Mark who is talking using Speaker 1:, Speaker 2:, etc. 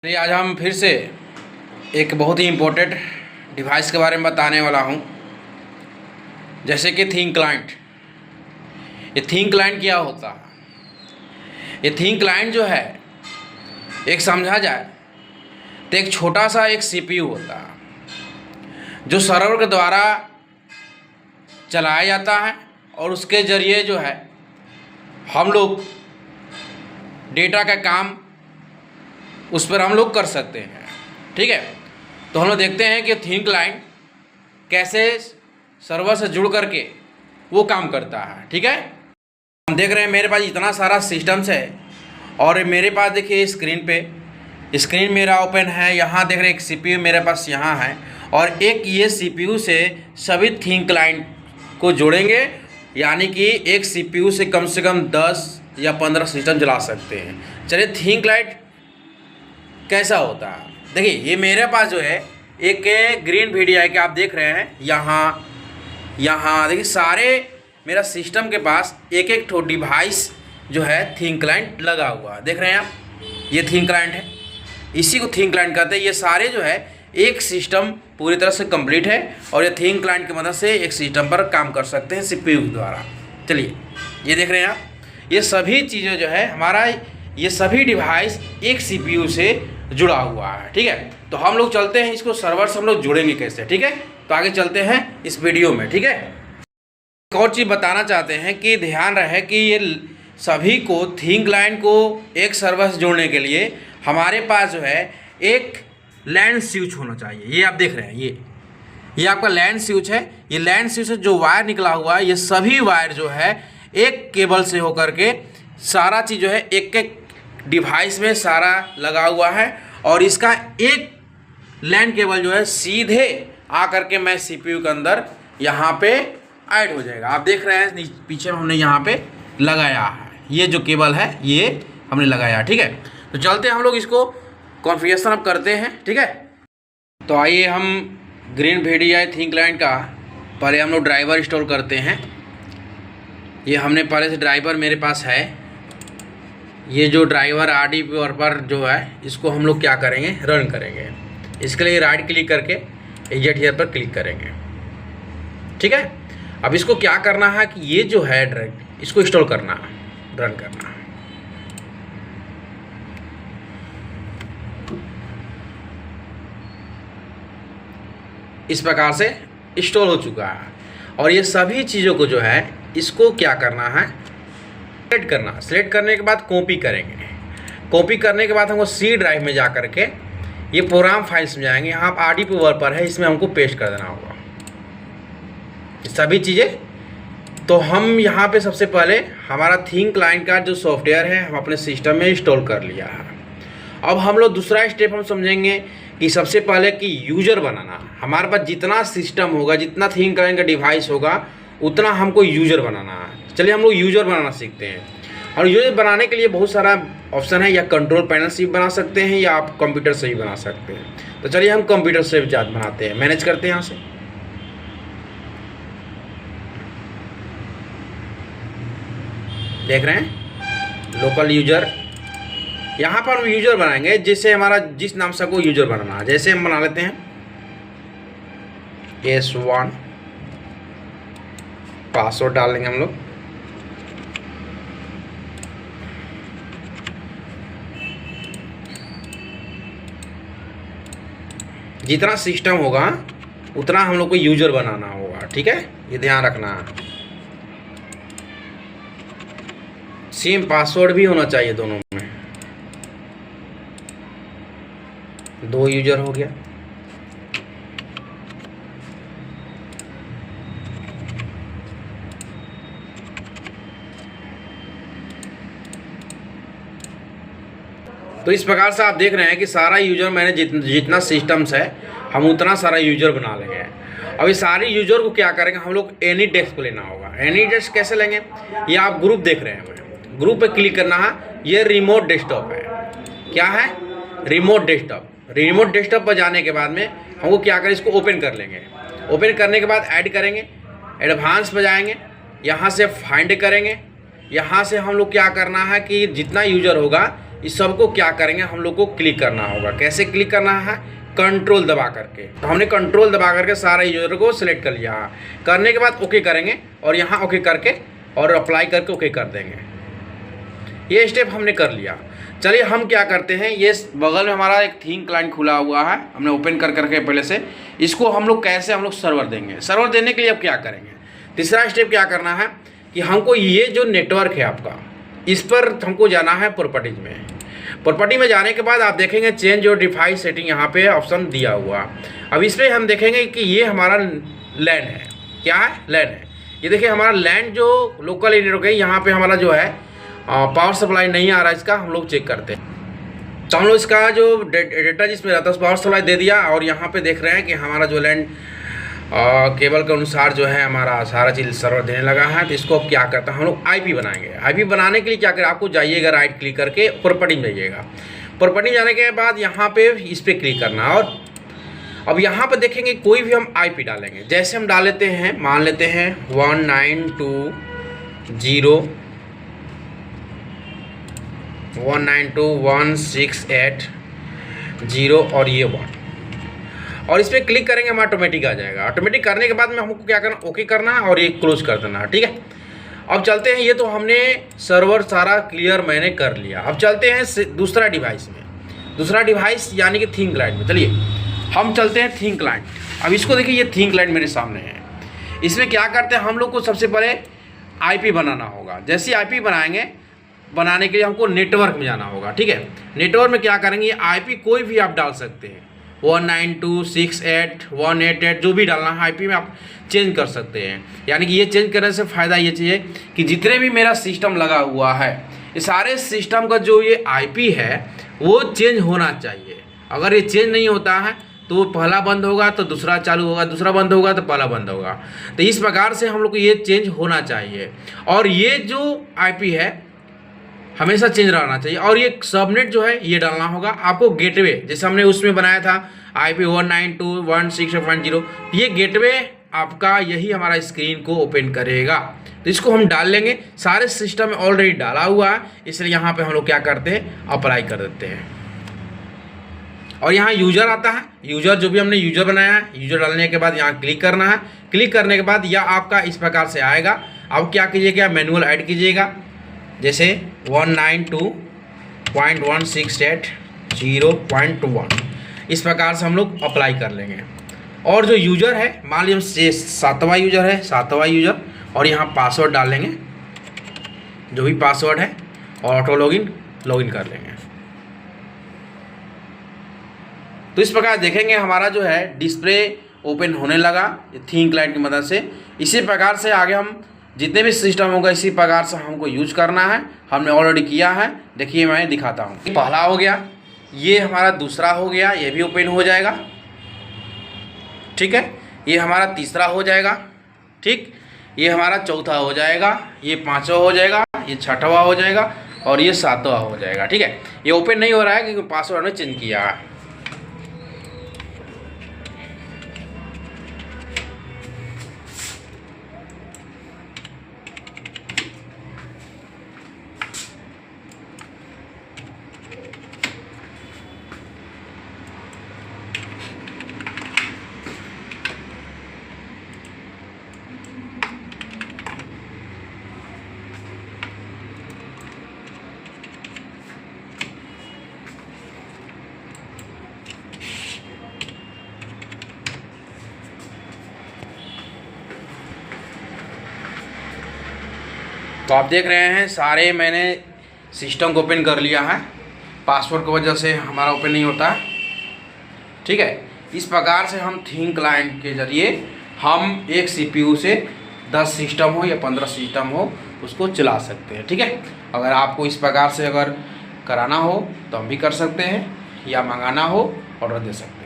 Speaker 1: चलिए आज हम फिर से एक बहुत ही इम्पोर्टेंट डिवाइस के बारे में बताने वाला हूँ, जैसे कि थिंक क्लाइंट। ये थिंक क्लाइंट क्या होता है? ये थिंक क्लाइंट जो है, एक समझा जाए तो एक छोटा सा एक सीपीयू होता है जो सर्वर के द्वारा चलाया जाता है और उसके ज़रिए जो है हम लोग डेटा का काम उस पर हम लोग कर सकते हैं। ठीक है, तो हम लोग देखते हैं कि थिंक क्लाइंट कैसे सर्वर से जुड़ करके वो काम करता है। ठीक है, हम देख रहे हैं मेरे पास इतना सारा सिस्टम्स है और मेरे पास देखिए स्क्रीन मेरा ओपन है। यहाँ देख रहे हैं एक सीपीयू मेरे पास यहाँ है और एक ये सीपीयू से सभी थिंक क्लाइंट को जोड़ेंगे, यानी कि एक सीपीयू से कम 10 या 15 सिस्टम चला सकते हैं। चलिए थिंक क्लाइंट कैसा होता है, देखिए ये मेरे पास जो है एक ग्रीन वीडियो के आप देख रहे हैं यहाँ देखिए सारे मेरा सिस्टम के पास एक एक ठो डिवाइस जो है थिंक क्लाइंट लगा हुआ है। देख रहे हैं आप, ये थिंक क्लाइंट है, इसी को थिंक क्लाइंट कहते हैं। ये सारे जो है एक सिस्टम पूरी तरह से कंप्लीट है और ये थिंक क्लाइंट की मदद से एक सिस्टम पर काम कर सकते हैं सीपीयू के द्वारा। चलिए ये देख रहे हैं आप, ये सभी चीज़ें जो है हमारा ये सभी डिवाइस एक सीपीयू से जुड़ा हुआ है। ठीक है, तो हम लोग चलते हैं इसको सर्वर से हम लोग जुड़ेंगे कैसे। ठीक है, तो आगे चलते हैं इस वीडियो में। ठीक है, एक और चीज़ बताना चाहते हैं कि ध्यान रहे कि ये सभी को थिंक क्लाइंट को एक सर्वर से जोड़ने के लिए हमारे पास जो है एक लैन स्विच होना चाहिए। ये आप देख रहे हैं, ये आपका लैन स्विच है। ये लैन स्विच से जो वायर निकला हुआ है, ये सभी वायर जो है एक केबल से होकर के सारा चीज़ जो है एक एक डिवाइस में सारा लगा हुआ है और इसका एक लैन केबल जो है सीधे आकर के मैं सीपीयू के अंदर यहाँ पे ऐड हो जाएगा। आप देख रहे हैं पीछे में हमने यहाँ पे लगाया है, ये जो केबल है ये हमने लगाया। ठीक है, तो चलते हैं हम लोग इसको कॉन्फ़िगरेशन अब करते हैं। ठीक है, तो आइए हम ग्रीन वीडियो थिंक क्लाइंट का पहले हम लोग ड्राइवर इंस्टॉल करते हैं। ये हमने पहले से ड्राइवर मेरे पास है। ये जो ड्राइवर RDP पर जो है इसको हम लोग क्या करेंगे, रन करेंगे। इसके लिए राइट क्लिक करके एग्जिट हियर पर क्लिक करेंगे। ठीक है, अब इसको क्या करना है कि ये जो है डायरेक्ट इसको इंस्टॉल करना है, रन करना है। इस प्रकार से इंस्टॉल हो चुका है और ये सभी चीज़ों को जो है इसको क्या करना है, सेलेक्ट करना। सेलेक्ट करने के बाद कॉपी करेंगे। कॉपी करने के बाद हमको C ड्राइव में जा कर के ये प्रोग्राम फाइल्स में जाएंगे। यहाँ RDP पर है, इसमें हमको पेस्ट कर देना होगा सभी चीज़ें। तो हम यहाँ पे सबसे पहले हमारा थिंक क्लाइंट का जो सॉफ्टवेयर है हम अपने सिस्टम में इंस्टॉल कर लिया है। अब हम लोग दूसरा स्टेप हम समझेंगे कि सबसे पहले कि यूज़र बनाना। हमारे पास जितना सिस्टम होगा, जितना थिंक क्लाइंट का डिवाइस होगा, उतना हमको यूज़र बनाना है। चलिए हम लोग यूज़र बनाना सीखते हैं। और यूज़र बनाने के लिए बहुत सारा ऑप्शन है, या कंट्रोल पैनल से भी बना सकते हैं या आप कंप्यूटर से भी बना सकते हैं। तो चलिए हम कंप्यूटर से बनाते हैं, मैनेज करते हैं। यहाँ से देख रहे हैं लोकल यूज़र, यहाँ पर हम यूज़र बनाएंगे जैसे हमारा जिस नाम से को यूज़र बनाना है। जैसे हम बना लेते हैं S1, पासवर्ड डाल देंगे हम लोग। जितना सिस्टम होगा उतना हम लोग को यूज़र बनाना होगा। ठीक है, ये ध्यान रखना है। सेम पासवर्ड भी होना चाहिए दोनों में। 2 यूज़र हो गया। तो इस प्रकार से आप देख रहे हैं कि सारा यूज़र मैंने जितना सिस्टम्स है हम उतना सारा यूज़र बना लेंगे। अब इस सारे यूज़र को क्या करेंगे, हम लोग एनी डेस्क को लेना होगा। एनी डेस्क कैसे लेंगे, ये आप ग्रुप देख रहे हैं, ग्रुप पे क्लिक करना है। ये रिमोट डेस्कटॉप है। क्या है, रिमोट डेस्कटॉप। रिमोट डेस्कटॉप पर जाने के बाद में हमको क्या करें, इसको ओपन कर लेंगे। ओपन करने के बाद ऐड करेंगे, एडवांस पर जाएंगे, यहाँ से फाइंड करेंगे। यहाँ से हम लोग क्या करना है कि जितना यूज़र होगा इस सबको क्या करेंगे, हम लोग को क्लिक करना होगा। कैसे क्लिक करना है, कंट्रोल दबा करके। तो हमने कंट्रोल दबा करके सारे यूजर को सिलेक्ट कर लिया। करने के बाद ओके करेंगे और यहाँ ओके करके और अप्लाई करके ओके कर देंगे। ये स्टेप हमने कर लिया। चलिए हम क्या करते हैं, ये बगल में हमारा एक थीम क्लाइंट खुला हुआ है, हमने ओपन कर करके पहले से। इसको हम लोग कैसे हम लोग सर्वर देंगे। सर्वर देने के लिए अब क्या करेंगे, तीसरा स्टेप क्या करना है कि हमको ये जो नेटवर्क है आपका, इस पर हमको जाना है प्रॉपर्टीज में। प्रॉपर्टी में जाने के बाद आप देखेंगे चेंज और डिवाइस सेटिंग, यहाँ पे ऑप्शन दिया हुआ। अब इस पर हम देखेंगे कि ये हमारा लैन है। क्या है, लैन है। ये देखिए हमारा लैन जो लोकल नेटवर्क है, यहाँ पे हमारा जो है पावर सप्लाई नहीं आ रहा है, इसका हम लोग चेक करते हैं। तो हम लोग इसका जो डेटा जिसमें रहता है उस पावर सप्लाई दे दिया और यहाँ पे देख रहे हैं कि हमारा जो लैंड केबल के अनुसार जो है हमारा सारा चीज़ सर्वर देने लगा है। तो इसको अब क्या करता है, हम लोग आईपी बनाएंगे। आईपी बनाने के लिए क्या करें, आपको जाइएगा राइट क्लिक करके प्रॉपर्टी में जाइएगा। प्रॉपर्टी में जाने के बाद यहाँ पे इस पर क्लिक करना और अब यहाँ पर देखेंगे कोई भी हम आईपी डालेंगे। जैसे हम डाल लेते हैं, मान लेते हैं 192.168.0 और ये 1 और इस पर क्लिक करेंगे, हम ऑटोमेटिक आ जाएगा। ऑटोमेटिक करने के बाद में हमको क्या करना, ओके करना है और ये क्लोज कर देना है। ठीक है, अब चलते हैं। ये तो हमने सर्वर सारा क्लियर मैंने कर लिया। अब चलते हैं दूसरा डिवाइस में। दूसरा डिवाइस यानी कि थीम क्लाइंट में। चलिए हम चलते हैं थीम क्लाइंट। अब इसको देखिए, ये थीम क्लाइंट मेरे सामने है। इसमें क्या करते हैं, हम लोग को सबसे पहले आईपी बनाना होगा। जैसे ही आईपी बनाएंगे, बनाने के लिए हमको नेटवर्क में जाना होगा। ठीक है, नेटवर्क में क्या करेंगे, ये आईपी कोई भी आप डाल सकते हैं, 192.168.188 जो भी डालना है आईपी में आप चेंज कर सकते हैं। यानी कि ये चेंज करने से फ़ायदा ये चाहिए कि जितने भी मेरा सिस्टम लगा हुआ है, ये सारे सिस्टम का जो ये आईपी है वो चेंज होना चाहिए। अगर ये चेंज नहीं होता है तो पहला बंद होगा तो दूसरा चालू होगा, दूसरा बंद होगा तो पहला बंद होगा। तो इस प्रकार से हम लोग को ये चेंज होना चाहिए और ये जो आईपी है हमेशा चेंज रहना चाहिए। और ये सबनेट जो है ये डालना होगा आपको। गेटवे जैसे हमने उसमें बनाया था IP 192.168.0, ये गेटवे आपका यही हमारा स्क्रीन को ओपन करेगा। तो इसको हम डाल लेंगे। सारे सिस्टम में ऑलरेडी डाला हुआ है, इसलिए यहाँ पे हम लोग क्या करते हैं, अप्लाई कर देते हैं। और यहाँ यूजर आता है, यूजर जो भी हमने यूजर बनाया है, यूजर डालने के बाद यहाँ क्लिक करना है। क्लिक करने के बाद यह आपका इस प्रकार से आएगा। अब क्या कीजिएगा, मैनुअल ऐड कीजिएगा। जैसे 192.168.0.1 इस प्रकार से हम लोग अप्लाई कर लेंगे। और जो यूज़र है, मान लीजिए 7वां यूज़र है, 7वां यूज़र, और यहाँ पासवर्ड डाल लेंगे जो भी पासवर्ड है और ऑटो लॉगिन कर लेंगे। तो इस प्रकार देखेंगे हमारा जो है डिस्प्ले ओपन होने लगा थीम क्लाइंट की मदद से। इसी प्रकार से आगे हम जितने भी सिस्टम होगा इसी प्रकार से हमको यूज करना है। हमने ऑलरेडी किया है, देखिए मैं दिखाता हूँ। पहला हो गया, ये हमारा दूसरा हो गया, ये भी ओपन हो जाएगा। ठीक है, ये हमारा तीसरा हो जाएगा। ठीक, ये हमारा चौथा हो जाएगा, ये पाँचवा हो जाएगा, ये छठवां हो जाएगा और ये सातवां हो जाएगा। ठीक है, ये ओपन नहीं हो रहा है क्योंकि पासवर्ड में चेंज किया है। तो आप देख रहे हैं सारे मैंने सिस्टम को ओपन कर लिया है। पासवर्ड की वजह से हमारा ओपन नहीं होता। ठीक है, इस प्रकार से हम थीम क्लाइंट के ज़रिए हम एक CPU से 10 सिस्टम हो या 15 सिस्टम हो उसको चला सकते हैं। ठीक है, अगर आपको इस प्रकार से अगर कराना हो तो हम भी कर सकते हैं, या मंगाना हो ऑर्डर दे सकते हैं।